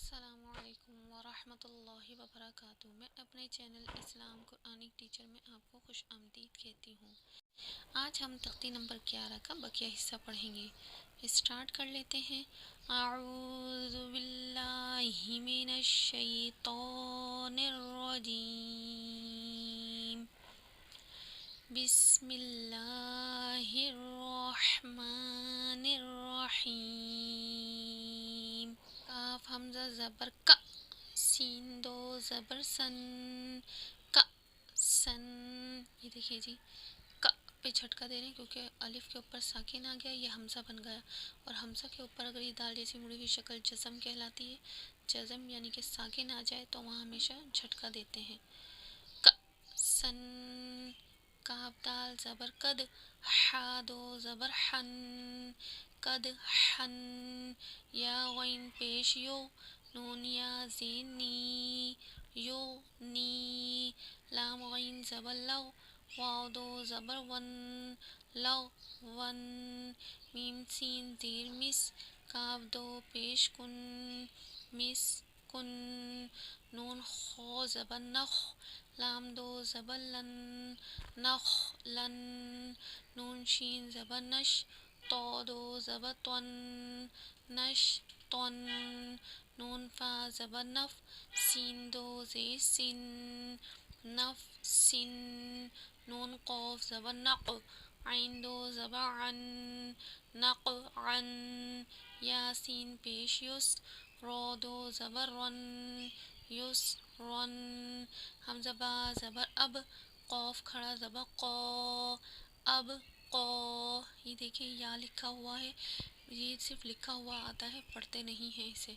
السلام علیکم ورحمۃ اللہ وبرکاتہ۔ میں اپنے چینل اسلام قرآنک ٹیچر میں آپ کو خوش آمدید کہتی ہوں۔ آج ہم تختی نمبر 11 کا بقیہ حصہ پڑھیں گے۔ اسٹارٹ کر لیتے ہیں۔ اعوذ باللہ من الشیطان الرجیم، بسم اللہ الرحمن الرحیم۔ کاف حمزہ زبر کا، سین دو زبر سن، کا سن۔ یہ دیکھیے جی، کا پہ جھٹکا دے رہے ہیں کیونکہ الف کے اوپر ساکن آ گیا، یہ حمزہ بن گیا، اور حمزہ کے اوپر اگر یہ دال جیسی مڑی ہوئی شکل جزم کہلاتی ہے۔ جزم یعنی کہ ساکن آ جائے تو وہاں ہمیشہ جھٹکا دیتے ہیں۔ کا سن، کاف دال زبر کد، ہا دو زبر حن، کد حن۔ یا غین پیش یو، نون یا زین نی، یو نی۔ لام غین زبر لو، واو دو زبر ون، لو ون۔ میم سین زیر مس، کاف دو پیش کن، مس کن۔ نون خو زبر نخ، لام دو زبر لن، نخ لن۔ نون شین زبر نش، تو دو زبر تون، نش تون۔ نون فا زبر نف، سین دو زیر سن، نف سن۔ نون قوف زبر نق، عین دو زبر عن، نق عن۔ یا سین پیش یس، رو دو زبر رن، یس رن۔ حمزہ با زبر اب، قوف کھڑا زبر قو، اب قو۔ یہ دیکھیں یا لکھا ہوا ہے، یہ صرف لکھا ہوا آتا ہے، پڑھتے نہیں ہیں اسے۔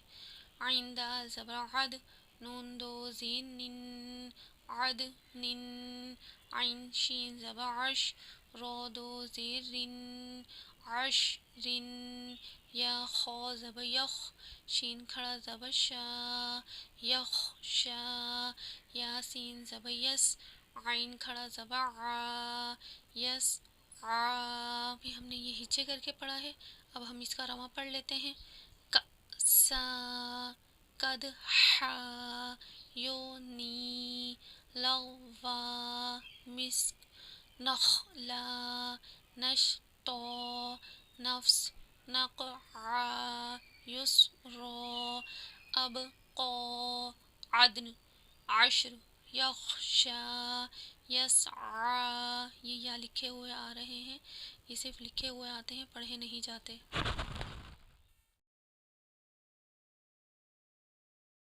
عین دال زبر عد، نون دو زین نن، عد نن۔ عین شین زبر عش، رو دو زیر رن، عش رن۔ یا خو زبر یخ، شین کھڑا زبر شا، یخ شا۔ یا سین زبر یس، عین کھڑا زبر عا، یس عا۔ ابھی ہم نے یہ ہچے کر کے پڑھا ہے، اب ہم اس کا رواں پڑھ لیتے ہیں۔ کا سا، کد حا، یو نی، لغ وا، مسک، نخ لا، نش تو، نفس، نق عا، یس رو، اب قو، عدن، عشر، یخشا، یسعا۔ یہ یا لکھے ہوئے آ رہے ہیں، یہ صرف لکھے ہوئے آتے ہیں، پڑھے نہیں جاتے۔